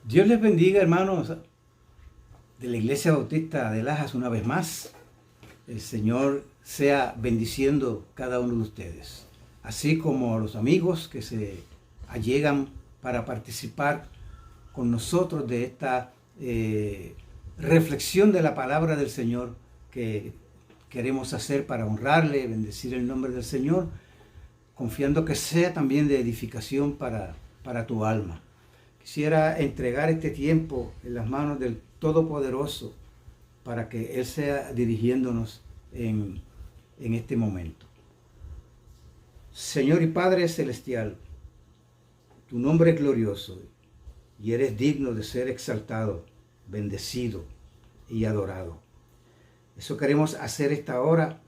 Dios les bendiga, hermanos de la Iglesia Bautista de Lajas, una vez más. El Señor sea bendiciendo cada uno de ustedes, así como a los amigos que se allegan para participar con nosotros de esta reflexión de la palabra del Señor que queremos hacer para honrarle, bendecir el nombre del Señor, confiando que sea también de edificación para tu alma. Quisiera entregar este tiempo en las manos del Todopoderoso para que Él sea dirigiéndonos en este momento. Señor y Padre Celestial, tu nombre es glorioso y eres digno de ser exaltado, bendecido y adorado. Eso queremos hacer esta hora,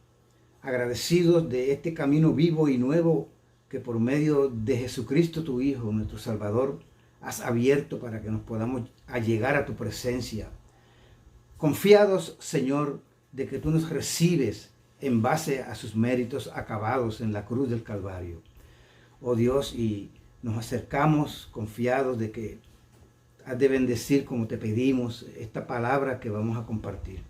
agradecidos de este camino vivo y nuevo que por medio de Jesucristo tu Hijo, nuestro Salvador, has abierto para que nos podamos allegar a tu presencia. Confiados, Señor, de que tú nos recibes en base a sus méritos acabados en la cruz del Calvario. Oh Dios, y nos acercamos confiados de que has de bendecir como te pedimos esta palabra que vamos a compartir.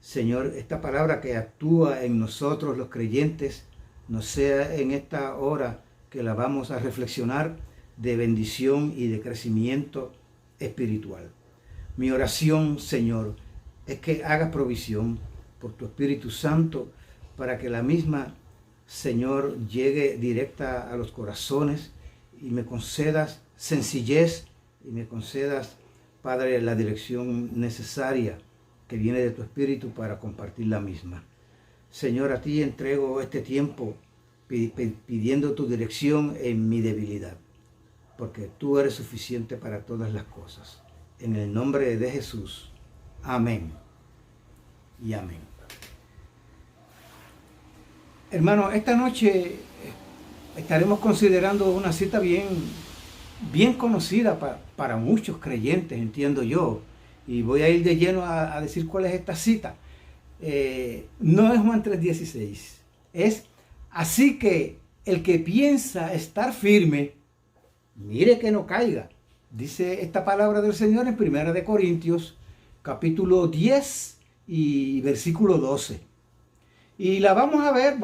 Señor, esta palabra que actúa en nosotros los creyentes, nos sea en esta hora que la vamos a reflexionar de bendición y de crecimiento espiritual. Mi oración, Señor, es que hagas provisión por tu Espíritu Santo para que la misma, Señor, llegue directa a los corazones y me concedas sencillez y me concedas, Padre, la dirección necesaria que viene de tu Espíritu para compartir la misma. Señor, a ti entrego este tiempo pidiendo tu dirección en mi debilidad, porque tú eres suficiente para todas las cosas. En el nombre de Jesús. Amén y amén. Hermano, esta noche estaremos considerando una cita bien conocida para muchos creyentes, entiendo yo. Y voy a ir de lleno a decir cuál es esta cita. No es Juan 3:16. Es así que el que piensa estar firme, mire que no caiga. Dice esta palabra del Señor en 1 Corintios, capítulo 10 y versículo 12. Y la vamos a ver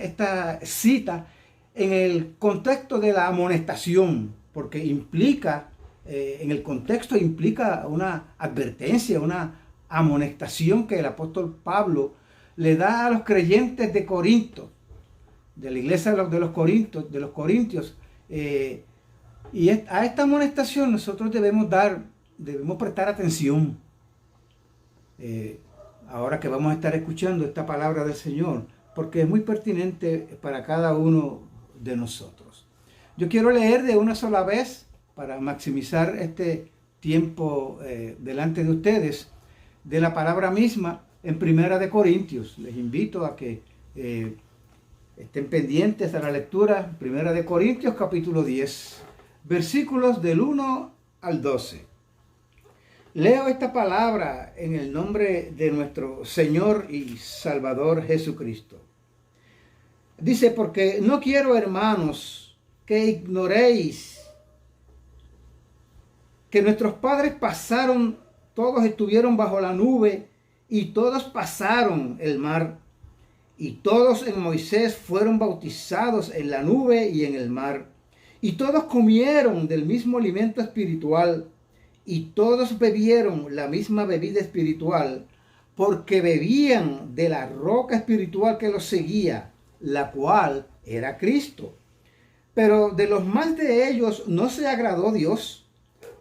esta cita en el contexto de la amonestación, porque en el contexto implica una advertencia, una amonestación que el apóstol Pablo le da a los creyentes de Corinto, de la iglesia de los Corintios. Y a esta amonestación nosotros debemos prestar atención. Ahora que vamos a estar escuchando esta palabra del Señor, porque es muy pertinente para cada uno de nosotros. Yo quiero leer de una sola vez para maximizar este tiempo delante de ustedes de la palabra misma en 1 Corintios. Les invito a que estén pendientes a la lectura. 1 Corintios capítulo 10, versículos del 1 al 12. Leo esta palabra en el nombre de nuestro Señor y Salvador Jesucristo. Dice, porque no quiero, hermanos, que ignoréis que nuestros padres todos estuvieron bajo la nube y todos pasaron el mar. Y todos en Moisés fueron bautizados en la nube y en el mar. Y todos comieron del mismo alimento espiritual. Y todos bebieron la misma bebida espiritual, porque bebían de la roca espiritual que los seguía, la cual era Cristo. Pero de los más de ellos no se agradó Dios,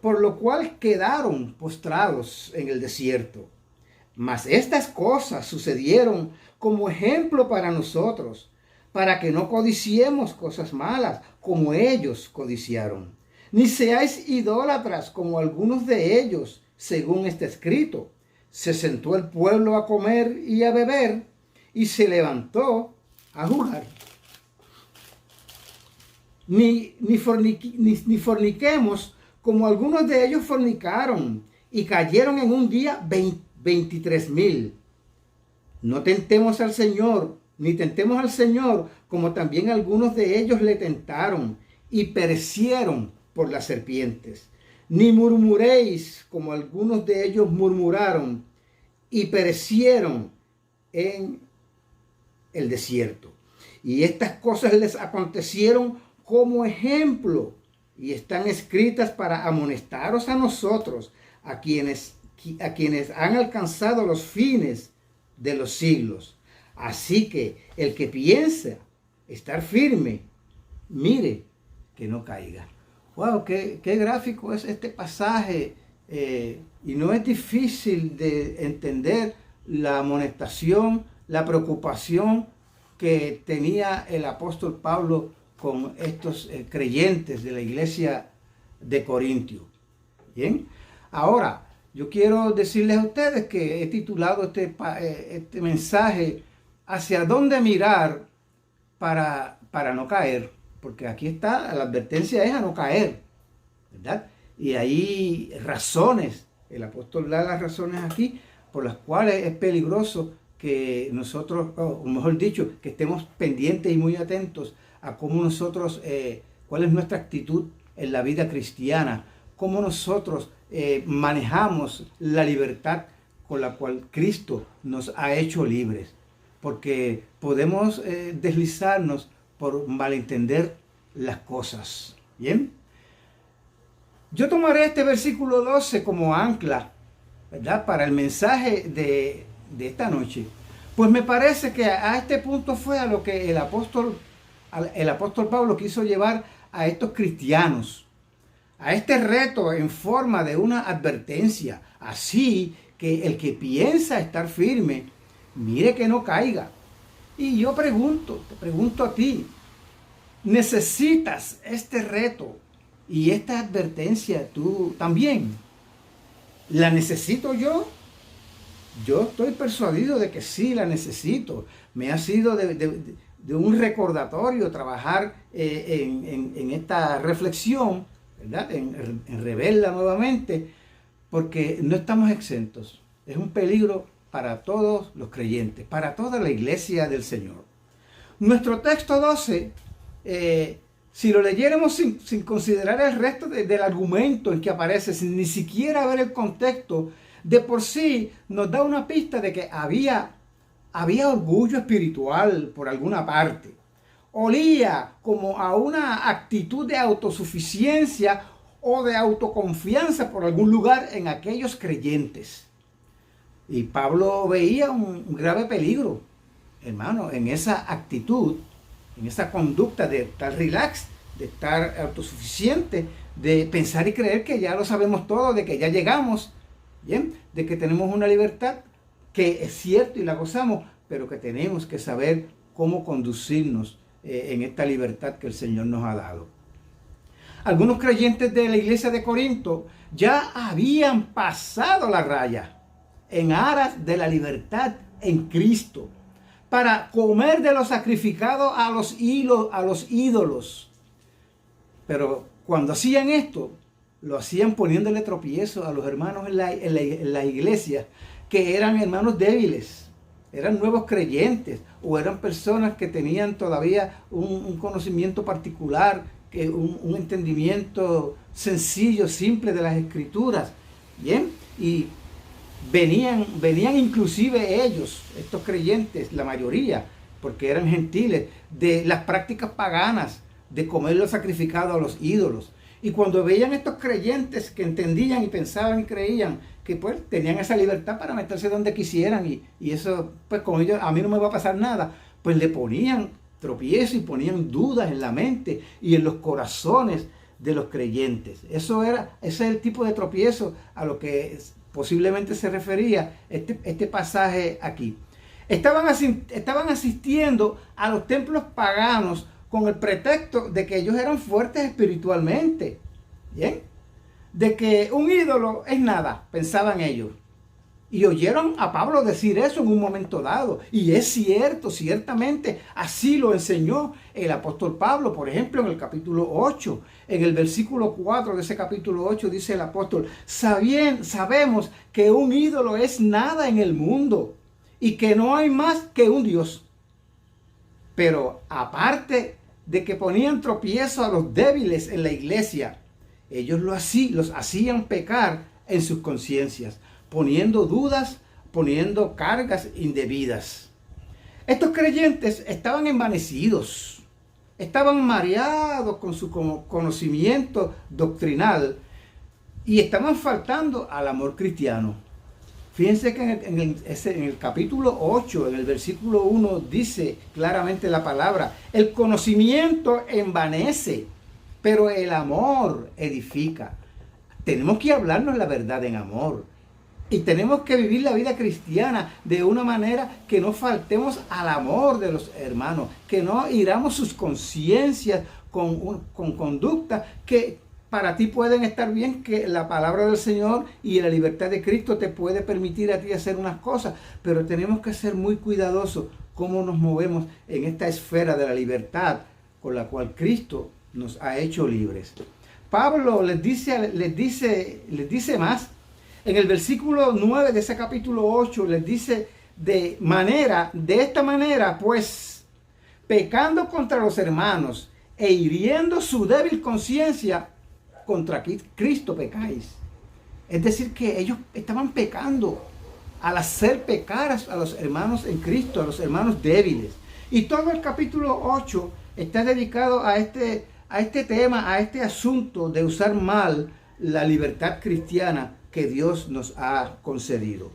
por lo cual quedaron postrados en el desierto. Mas estas cosas sucedieron como ejemplo para nosotros, para que no codiciemos cosas malas como ellos codiciaron. Ni seáis idólatras como algunos de ellos, según está escrito. Se sentó el pueblo a comer y a beber, y se levantó a jugar. Ni forniquemos como algunos de ellos fornicaron, y cayeron en un día 23,000. No tentemos al Señor, ni tentemos al Señor, como también algunos de ellos le tentaron, y perecieron por las serpientes, ni murmuréis como algunos de ellos murmuraron y perecieron en el desierto. Y estas cosas les acontecieron como ejemplo y están escritas para amonestaros a nosotros, a quienes han alcanzado los fines de los siglos. Así que el que piensa estar firme, mire que no caiga. Wow, qué gráfico es este pasaje, y no es difícil de entender la amonestación, la preocupación que tenía el apóstol Pablo con estos creyentes de la iglesia de Corintio. Bien, ahora yo quiero decirles a ustedes que he titulado este mensaje ¿hacia dónde mirar para no caer? Porque aquí está, la advertencia es a no caer, ¿verdad? Y hay razones, el apóstol da las razones aquí por las cuales es peligroso que nosotros, o mejor dicho, que estemos pendientes y muy atentos a cómo nosotros, cuál es nuestra actitud en la vida cristiana, cómo nosotros manejamos la libertad con la cual Cristo nos ha hecho libres. Porque podemos deslizarnos por malentender las cosas. ¿Bien? Yo tomaré este versículo 12 como ancla, ¿verdad?, para el mensaje de esta noche. Pues me parece que a este punto fue a lo que el apóstol Pablo quiso llevar a estos cristianos, a este reto en forma de una advertencia. Así que el que piensa estar firme, mire que no caiga. Y yo te pregunto a ti, ¿necesitas este reto y esta advertencia tú también? ¿La necesito yo? Yo estoy persuadido de que sí la necesito. Me ha sido de un recordatorio trabajar en esta reflexión, ¿verdad? En reverla nuevamente, porque no estamos exentos. Es un peligro para todos los creyentes, para toda la iglesia del Señor. Nuestro texto 12, si lo leyéramos sin considerar el resto del argumento en que aparece, sin ni siquiera ver el contexto, de por sí nos da una pista de que había orgullo espiritual por alguna parte. Olía como a una actitud de autosuficiencia o de autoconfianza por algún lugar en aquellos creyentes. Y Pablo veía un grave peligro, hermano, en esa actitud, en esa conducta de estar relax, de estar autosuficiente, de pensar y creer que ya lo sabemos todo, de que ya llegamos, ¿bien?, de que tenemos una libertad que es cierto y la gozamos, pero que tenemos que saber cómo conducirnos en esta libertad que el Señor nos ha dado. Algunos creyentes de la iglesia de Corinto ya habían pasado la raya en aras de la libertad en Cristo, para comer de lo sacrificado a los ídolos. Pero cuando hacían esto, lo hacían poniéndole tropiezo a los hermanos en la iglesia, que eran hermanos débiles, eran nuevos creyentes, o eran personas que tenían todavía un conocimiento particular, un entendimiento sencillo, simple de las Escrituras. ¿Bien? Y venían inclusive ellos, estos creyentes, la mayoría, porque eran gentiles, de las prácticas paganas, de comer lo sacrificado a los ídolos. Y cuando veían estos creyentes que entendían y pensaban y creían que pues tenían esa libertad para meterse donde quisieran y eso, pues con ellos a mí no me va a pasar nada, pues le ponían tropiezo y ponían dudas en la mente y en los corazones de los creyentes. Ese es el tipo de tropiezo a lo que posiblemente se refería este pasaje aquí. Estaban asistiendo a los templos paganos con el pretexto de que ellos eran fuertes espiritualmente. ¿Bien? De que un ídolo es nada, pensaban ellos. Y oyeron a Pablo decir eso en un momento dado. Y es cierto, ciertamente, así lo enseñó el apóstol Pablo. Por ejemplo, en el capítulo 8, en el versículo 4 de ese capítulo 8, dice el apóstol: sabemos que un ídolo es nada en el mundo y que no hay más que un Dios. Pero aparte de que ponían tropiezo a los débiles en la iglesia, ellos los hacían pecar en sus conciencias, poniendo dudas, poniendo cargas indebidas. Estos creyentes estaban envanecidos, estaban mareados con su conocimiento doctrinal y estaban faltando al amor cristiano. Fíjense que en el capítulo 8, en el versículo 1, dice claramente la palabra: el conocimiento envanece, pero el amor edifica. Tenemos que hablarnos la verdad en amor. Y tenemos que vivir la vida cristiana de una manera que no faltemos al amor de los hermanos, que no hiramos sus conciencias con conductas que para ti pueden estar bien, que la palabra del Señor y la libertad de Cristo te puede permitir a ti hacer unas cosas, pero tenemos que ser muy cuidadosos cómo nos movemos en esta esfera de la libertad con la cual Cristo nos ha hecho libres. Pablo les dice más. En el versículo 9 de ese capítulo 8 les dice de esta manera, pues, pecando contra los hermanos e hiriendo su débil conciencia, contra Cristo pecáis. Es decir, que ellos estaban pecando al hacer pecar a los hermanos en Cristo, a los hermanos débiles. Y todo el capítulo 8 está dedicado a este tema, a este asunto de usar mal la libertad cristiana que Dios nos ha concedido.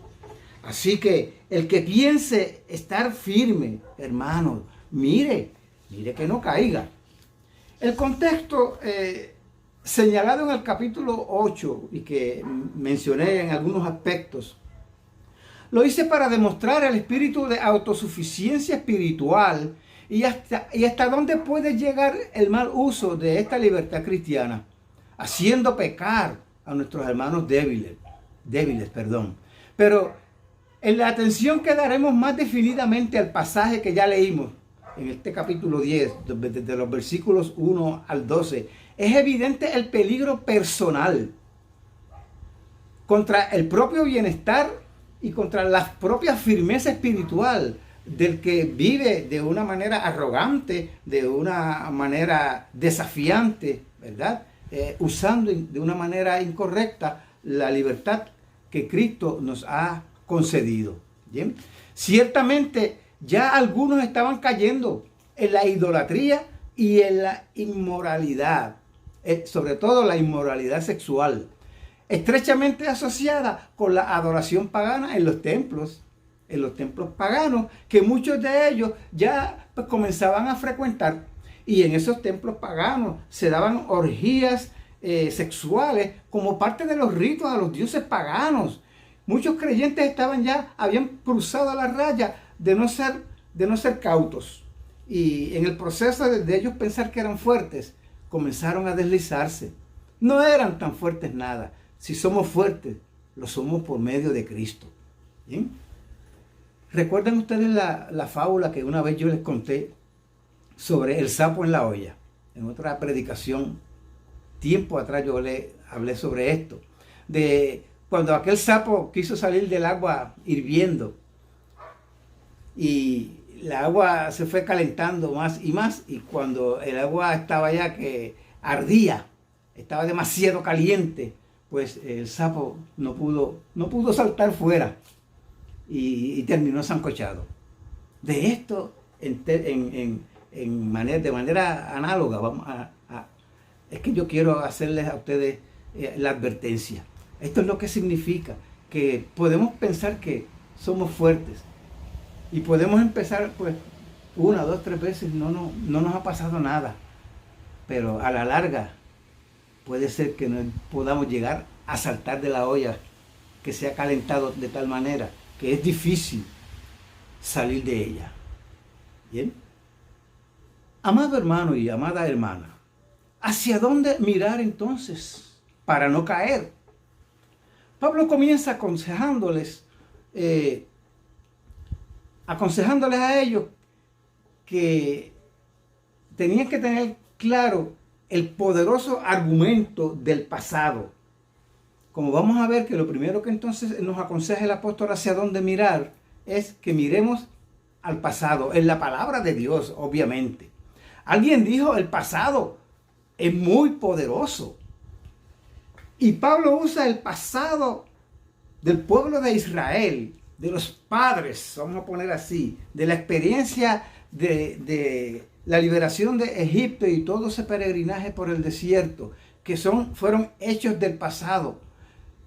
Así que el que piense estar firme, hermano, mire que no caiga. El contexto señalado en el capítulo 8 y que mencioné en algunos aspectos, lo hice para demostrar el espíritu de autosuficiencia espiritual y hasta dónde puede llegar el mal uso de esta libertad cristiana, haciendo pecar a nuestros hermanos débiles. Pero en la atención que daremos más definidamente al pasaje que ya leímos en este capítulo 10, desde los versículos 1 al 12, es evidente el peligro personal contra el propio bienestar y contra la propia firmeza espiritual del que vive de una manera arrogante, de una manera desafiante, ¿verdad? Usando de una manera incorrecta la libertad que Cristo nos ha concedido. ¿Bien? Ciertamente ya algunos estaban cayendo en la idolatría y en la inmoralidad, sobre todo la inmoralidad sexual, estrechamente asociada con la adoración pagana en los templos paganos, que muchos de ellos ya comenzaban a frecuentar. Y en esos templos paganos se daban orgías sexuales como parte de los ritos a los dioses paganos. Muchos creyentes habían cruzado la raya de no ser cautos. Y en el proceso de ellos pensar que eran fuertes, comenzaron a deslizarse. No eran tan fuertes nada. Si somos fuertes, lo somos por medio de Cristo. ¿Bien? ¿Recuerdan ustedes la fábula que una vez yo les conté sobre el sapo en la olla? En otra predicación, tiempo atrás yo hablé sobre esto. De cuando aquel sapo quiso salir del agua hirviendo y la agua se fue calentando más y más, y cuando el agua estaba ya que ardía, estaba demasiado caliente, pues el sapo no pudo saltar fuera y terminó sancochado. De esto, de manera análoga, es que yo quiero hacerles a ustedes la advertencia. Esto es lo que significa que podemos pensar que somos fuertes y podemos empezar pues 1, 2, 3 veces, no nos ha pasado nada, pero a la larga puede ser que no podamos llegar a saltar de la olla que se ha calentado de tal manera que es difícil salir de ella. ¿Bien? Amado hermano y amada hermana, ¿hacia dónde mirar entonces para no caer? Pablo comienza aconsejándoles a ellos que tenían que tener claro el poderoso argumento del pasado. Como vamos a ver que lo primero que entonces nos aconseja el apóstol hacia dónde mirar es que miremos al pasado, en la palabra de Dios, obviamente. Alguien dijo, el pasado es muy poderoso. Y Pablo usa el pasado del pueblo de Israel, de los padres, vamos a poner así, de la experiencia de la liberación de Egipto y todo ese peregrinaje por el desierto, que fueron hechos del pasado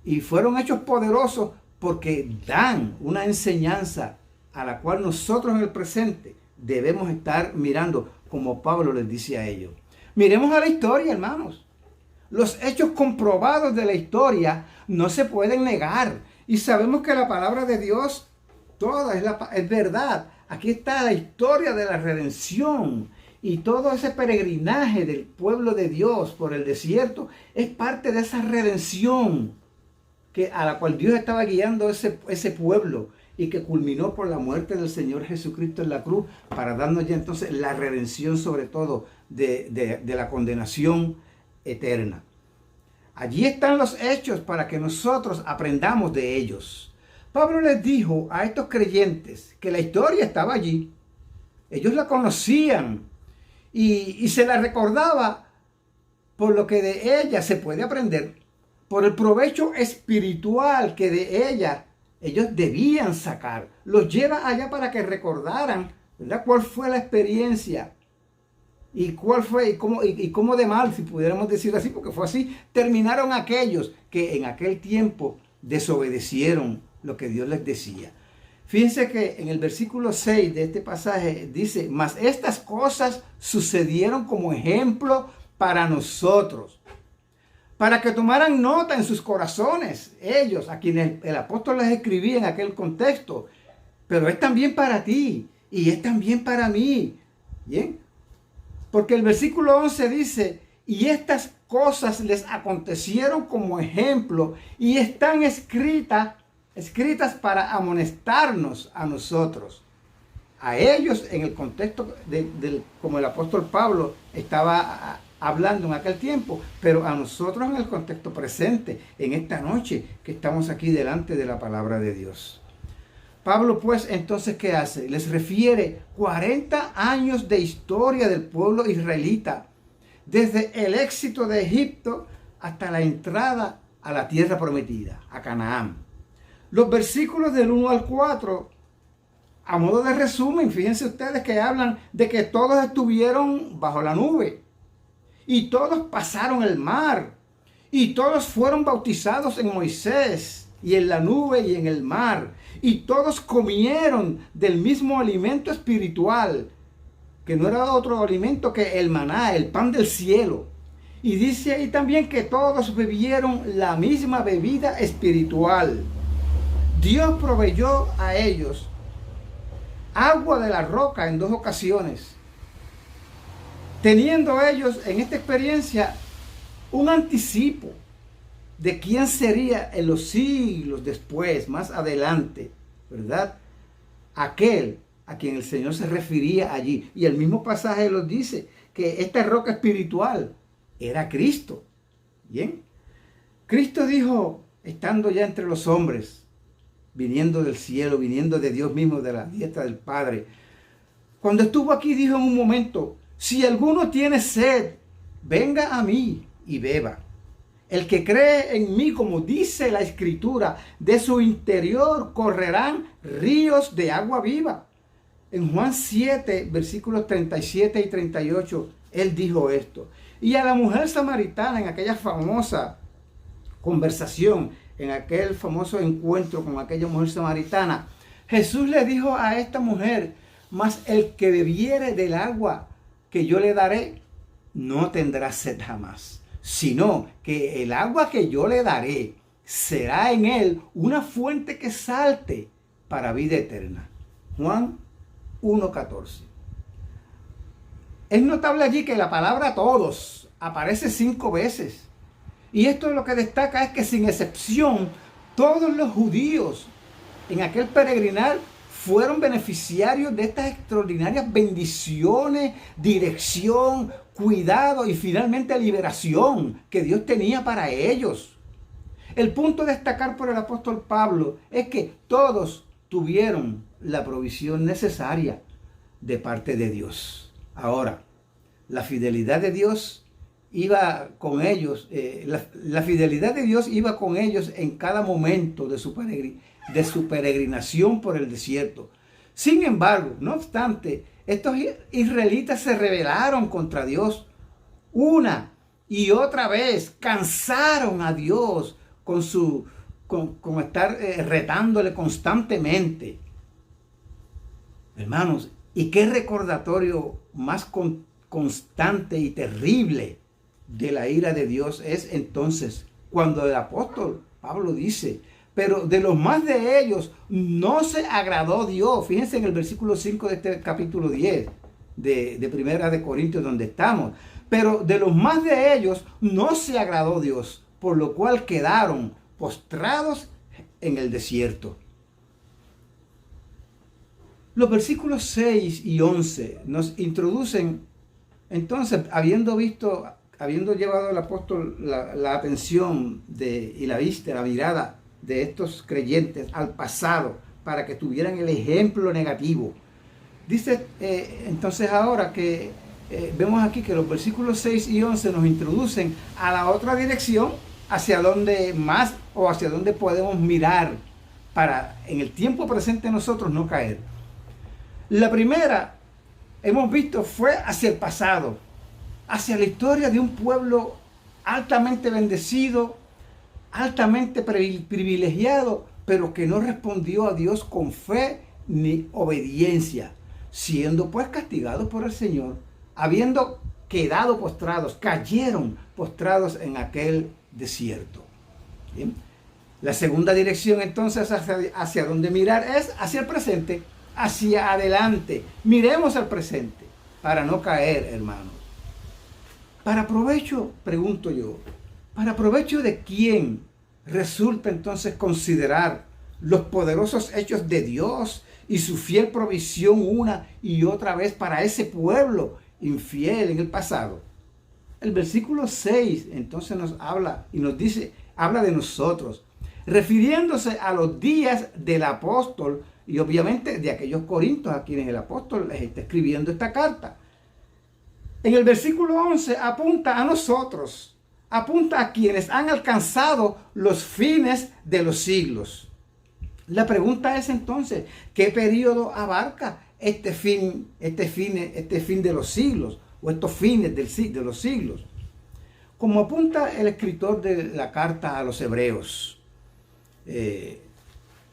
y fueron hechos poderosos porque dan una enseñanza a la cual nosotros en el presente debemos estar mirando, como Pablo les dice a ellos. Miremos a la historia, hermanos. Los hechos comprobados de la historia no se pueden negar. Y sabemos que la palabra de Dios, toda es verdad. Aquí está la historia de la redención. Y todo ese peregrinaje del pueblo de Dios por el desierto es parte de esa redención a la cual Dios estaba guiando ese pueblo y que culminó por la muerte del Señor Jesucristo en la cruz para darnos ya entonces la redención sobre todo de la condenación eterna. Allí están los hechos para que nosotros aprendamos de ellos. Pablo les dijo a estos creyentes que la historia estaba allí. Ellos la conocían y se la recordaba por lo que de ella se puede aprender, por el provecho espiritual que de ella ellos debían sacar. Los lleva allá para que recordaran, ¿verdad?, cuál fue la experiencia y cuál fue y cómo de mal, si pudiéramos decir así, porque fue así, terminaron aquellos que en aquel tiempo desobedecieron lo que Dios les decía. Fíjense que en el versículo 6 de este pasaje dice: mas estas cosas sucedieron como ejemplo para nosotros, para que tomaran nota en sus corazones, ellos a quienes el apóstol les escribía en aquel contexto, pero es también para ti y es también para mí. ¿Bien? Porque el versículo 11 dice: y estas cosas les acontecieron como ejemplo y están escritas para amonestarnos a nosotros. A ellos en el contexto como el apóstol Pablo estaba hablando en aquel tiempo, pero a nosotros en el contexto presente, en esta noche que estamos aquí delante de la palabra de Dios. Pablo, pues, entonces, ¿qué hace? Les refiere 40 años de historia del pueblo israelita, desde el éxito de Egipto hasta la entrada a la tierra prometida, a Canaán. Los versículos del 1 al 4, a modo de resumen, fíjense ustedes que hablan de que todos estuvieron bajo la nube y todos pasaron el mar y todos fueron bautizados en Moisés y en la nube y en el mar, y todos comieron del mismo alimento espiritual, que no era otro alimento que el maná, el pan del cielo. Y dice ahí también que todos bebieron la misma bebida espiritual. Dios proveyó a ellos agua de la roca en 2 ocasiones, teniendo ellos en esta experiencia un anticipo de quién sería en los siglos después, más adelante, ¿verdad? Aquel a quien el Señor se refería allí. Y el mismo pasaje nos dice que esta roca espiritual era Cristo. ¿Bien? Cristo dijo, estando ya entre los hombres, viniendo del cielo, viniendo de Dios mismo, de la diestra del Padre, cuando estuvo aquí dijo en un momento: si alguno tiene sed, venga a mí y beba. El que cree en mí, como dice la Escritura, de su interior correrán ríos de agua viva. En Juan 7, versículos 37 y 38, él dijo esto. Y a la mujer samaritana, en aquella famosa conversación, en aquel famoso encuentro con aquella mujer samaritana, Jesús le dijo a esta mujer: mas el que bebiere del agua que yo le daré, no tendrá sed jamás, sino que el agua que yo le daré será en él una fuente que salte para vida eterna. Juan 1:14. Es notable allí que la palabra todos aparece 5 veces. Y esto lo que destaca es que sin excepción todos los judíos en aquel peregrinar fueron beneficiarios de estas extraordinarias bendiciones, dirección, cuidado y finalmente liberación que Dios tenía para ellos. El punto a destacar por el apóstol Pablo es que todos tuvieron la provisión necesaria de parte de Dios. Ahora, la fidelidad de Dios iba con ellos, la fidelidad de Dios iba con ellos en cada momento de su peregrinación por el desierto. Sin embargo, no obstante, estos israelitas se rebelaron contra Dios una y otra vez, cansaron a Dios con estar retándole constantemente. Hermanos, ¿y qué recordatorio más constante y terrible de la ira de Dios es entonces cuando el apóstol Pablo dice: pero de los más de ellos no se agradó Dios? Fíjense en el versículo 5 de este capítulo 10 de Primera de Corintios, donde estamos. Pero de los más de ellos no se agradó Dios, por lo cual quedaron postrados en el desierto. Los versículos 6 y 11 nos introducen, entonces, habiendo llevado al apóstol la atención y la mirada de estos creyentes al pasado, para que tuvieran el ejemplo negativo. Dice entonces ahora que vemos aquí que los versículos 6 y 11 nos introducen a la otra dirección, hacia donde podemos mirar para en el tiempo presente nosotros no caer. La primera, hemos visto, fue hacia el pasado, hacia la historia de un pueblo altamente bendecido, altamente privilegiado, pero que no respondió a Dios con fe ni obediencia, siendo pues castigados por el Señor, habiendo quedado postrados, cayeron postrados en aquel desierto. ¿Bien? La segunda dirección entonces hacia donde mirar es hacia el presente, hacia adelante. Miremos al presente para no caer, hermanos. Para provecho, pregunto yo, ¿para provecho de quién resulta entonces considerar los poderosos hechos de Dios y su fiel provisión una y otra vez para ese pueblo infiel en el pasado? El versículo 6 entonces nos habla y nos dice, habla de nosotros, refiriéndose a los días del apóstol y obviamente de aquellos corintios a quienes el apóstol les está escribiendo esta carta. En el versículo 11 apunta a nosotros, apunta a quienes han alcanzado los fines de los siglos. La pregunta es entonces, ¿qué periodo abarca este fin de los siglos o estos fines de los siglos? Como apunta el escritor de la carta a los hebreos,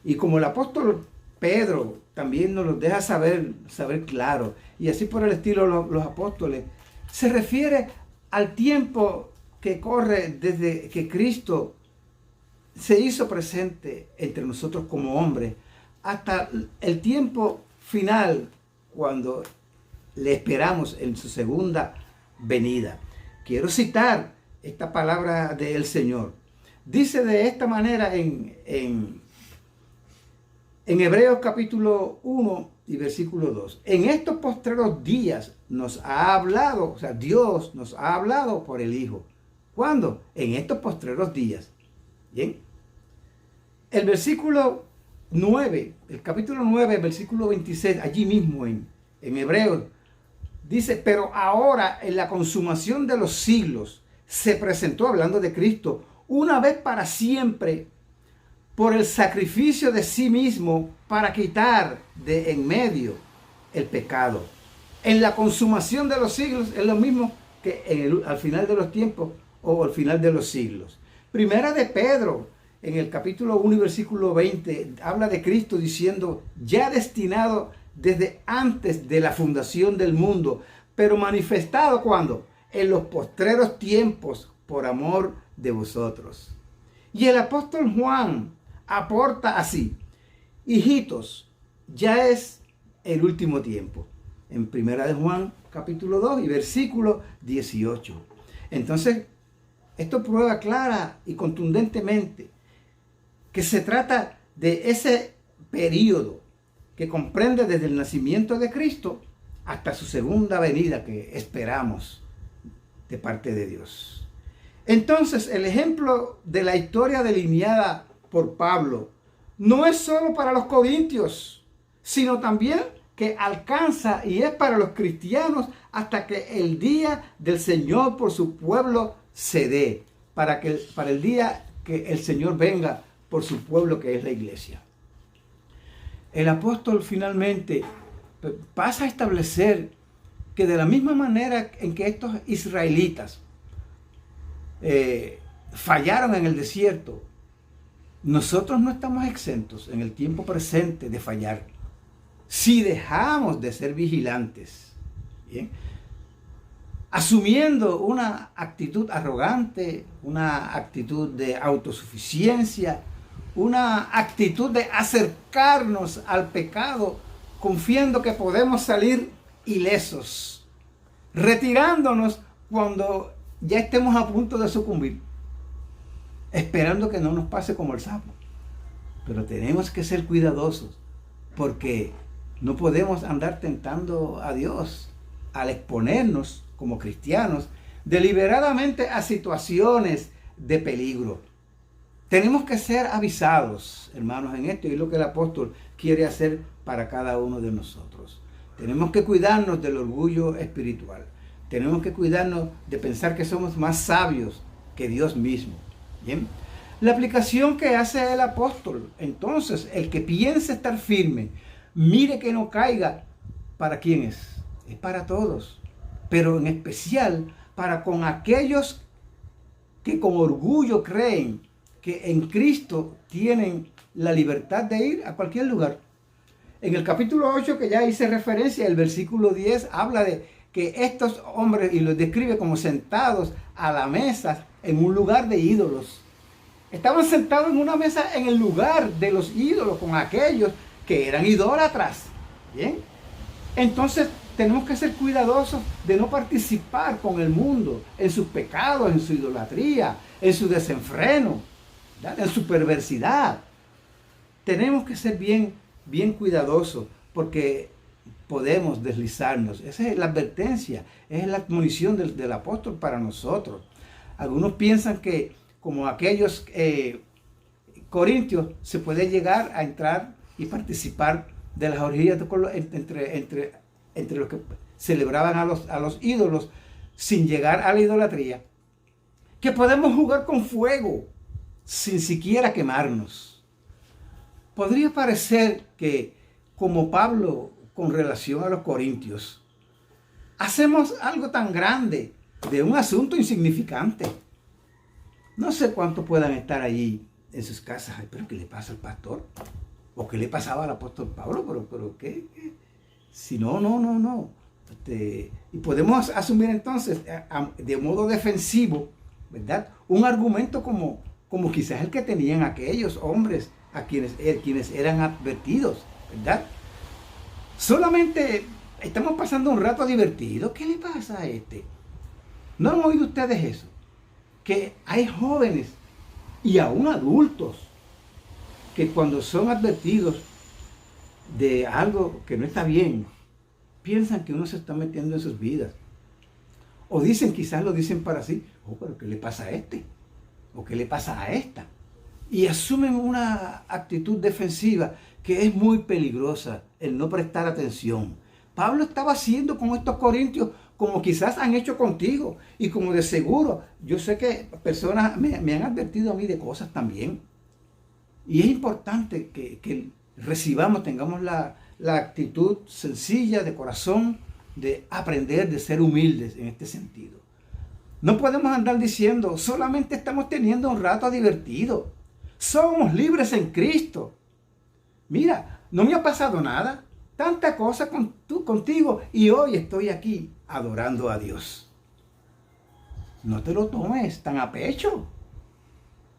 y como el apóstol Pedro también nos lo deja saber claro, y así por el estilo los apóstoles, se refiere al tiempo que corre desde que Cristo se hizo presente entre nosotros como hombre hasta el tiempo final, cuando le esperamos en su segunda venida. Quiero citar esta palabra del Señor. Dice de esta manera en Hebreos capítulo 1 y versículo 2. En estos postreros días nos ha hablado, o sea, Dios nos ha hablado por el Hijo. ¿Cuándo? En estos postreros días. Bien. El versículo 9, el capítulo 9, versículo 26, allí mismo en Hebreos, dice: pero ahora en la consumación de los siglos se presentó, hablando de Cristo, una vez para siempre, por el sacrificio de sí mismo para quitar de en medio el pecado. En la consumación de los siglos es lo mismo que al final de los tiempos o al final de los siglos. Primera de Pedro, en el capítulo 1 y versículo 20, habla de Cristo diciendo: ya destinado desde antes de la fundación del mundo, pero manifestado ¿cuándo? En los postreros tiempos por amor de vosotros. Y el apóstol Juan aporta así: hijitos, ya es el último tiempo. En Primera de Juan, capítulo 2 y versículo 18. Entonces, esto prueba clara y contundentemente que se trata de ese periodo que comprende desde el nacimiento de Cristo hasta su segunda venida, que esperamos de parte de Dios. Entonces, el ejemplo de la historia delineada por Pablo no es solo para los corintios, sino también que alcanza y es para los cristianos hasta que el día del Señor por su pueblo se dé, para el día que el Señor venga por su pueblo que es la iglesia. El apóstol finalmente pasa a establecer que de la misma manera en que estos israelitas fallaron en el desierto, nosotros no estamos exentos en el tiempo presente de fallar si dejamos de ser vigilantes, ¿bien? Asumiendo una actitud arrogante, una actitud de autosuficiencia, una actitud de acercarnos al pecado, confiando que podemos salir ilesos, retirándonos cuando ya estemos a punto de sucumbir, esperando que no nos pase como el sapo. Pero tenemos que ser cuidadosos, porque no podemos andar tentando a Dios al exponernos como cristianos deliberadamente a situaciones de peligro. Tenemos que ser avisados, hermanos, en esto, y es lo que el apóstol quiere hacer para cada uno de nosotros. Tenemos que cuidarnos del orgullo espiritual. Tenemos que cuidarnos de pensar que somos más sabios que Dios mismo. ¿Bien? La aplicación que hace el apóstol, entonces, el que piense estar firme, mire que no caiga. ¿Para quién es? Es para todos, pero en especial para con aquellos que con orgullo creen que en Cristo tienen la libertad de ir a cualquier lugar. En el capítulo 8, que ya hice referencia, el versículo 10 habla de que estos hombres, y los describe como sentados a la mesa en un lugar de ídolos. Estaban sentados en una mesa en el lugar de los ídolos, con aquellos que eran idólatras. ¿Bien? Entonces tenemos que ser cuidadosos de no participar con el mundo en sus pecados, en su idolatría, en su desenfreno, ¿verdad? En su perversidad. Tenemos que ser bien cuidadosos, porque podemos deslizarnos. Esa es la advertencia, es la admonición del apóstol para nosotros. Algunos piensan que como aquellos corintios se puede llegar a entrar y participar de las orgías entre los que celebraban a los ídolos sin llegar a la idolatría. Que podemos jugar con fuego sin siquiera quemarnos. Podría parecer que, como Pablo con relación a los corintios, hacemos algo tan grande de un asunto insignificante. No sé cuántos puedan estar allí en sus casas. Ay, pero ¿qué le pasa al pastor? ¿O qué le pasaba al apóstol Pablo? ¿Pero qué? Si no. Y podemos asumir entonces, de modo defensivo, ¿verdad?, un argumento como quizás el que tenían aquellos hombres a quienes eran advertidos, ¿verdad? Solamente estamos pasando un rato divertido. ¿Qué le pasa a este? ¿No han oído ustedes eso? Que hay jóvenes y aún adultos que cuando son advertidos de algo que no está bien, piensan que uno se está metiendo en sus vidas. O dicen, quizás lo dicen para sí, pero ¿qué le pasa a este? ¿O qué le pasa a esta? Y asumen una actitud defensiva que es muy peligrosa, el no prestar atención. Pablo estaba haciendo con estos corintios como quizás han hecho contigo, y como de seguro, yo sé que personas me han advertido a mí de cosas también. Y es importante que recibamos, tengamos la actitud sencilla de corazón de aprender, de ser humildes en este sentido. No podemos andar diciendo, solamente estamos teniendo un rato divertido. Somos libres en Cristo. Mira, no me ha pasado nada. Tanta cosa contigo y hoy estoy aquí adorando a Dios. No te lo tomes tan a pecho.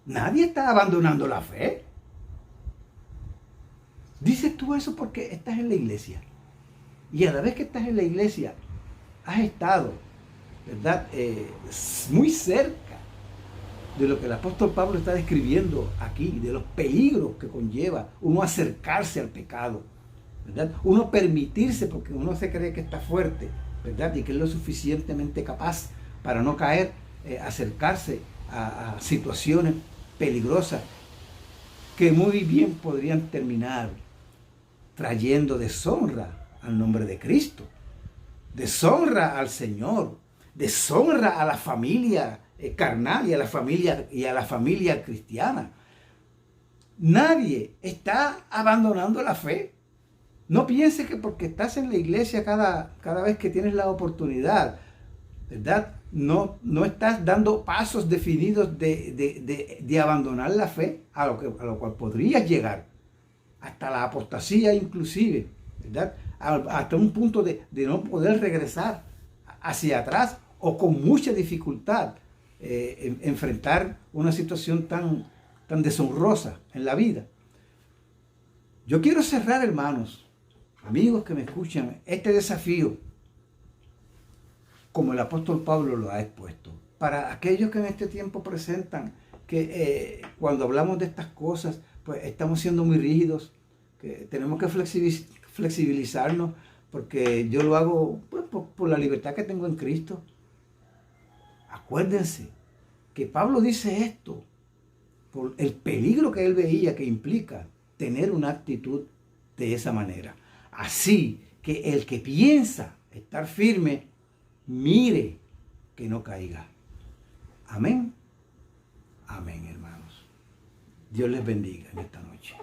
Nadie está abandonando la fe. Dices tú eso porque estás en la iglesia. Y a la vez que estás en la iglesia, has estado, ¿verdad?, muy cerca de lo que el apóstol Pablo está describiendo aquí, de los peligros que conlleva uno acercarse al pecado, ¿verdad? Uno permitirse, porque uno se cree que está fuerte, ¿verdad?, y que es lo suficientemente capaz para no caer, acercarse a situaciones peligrosas que muy bien podrían terminar trayendo deshonra al nombre de Cristo, deshonra al Señor, deshonra a la familia carnal y a la familia cristiana. Nadie está abandonando la fe. No pienses que porque estás en la iglesia cada vez que tienes la oportunidad, ¿verdad? No estás dando pasos definidos de abandonar la fe, a lo cual podrías llegar, hasta la apostasía inclusive, ¿verdad? Hasta un punto de no poder regresar hacia atrás o con mucha dificultad enfrentar una situación tan deshonrosa en la vida. Yo quiero cerrar, hermanos, amigos que me escuchan, este desafío como el apóstol Pablo lo ha expuesto. Para aquellos que en este tiempo presentan que cuando hablamos de estas cosas, pues estamos siendo muy rígidos, que tenemos que flexibilizarnos, porque yo lo hago pues, por la libertad que tengo en Cristo. Acuérdense que Pablo dice esto por el peligro que él veía que implica tener una actitud de esa manera. Así que el que piensa estar firme, mire que no caiga. Amén. Amén, hermanos. Dios les bendiga en esta noche.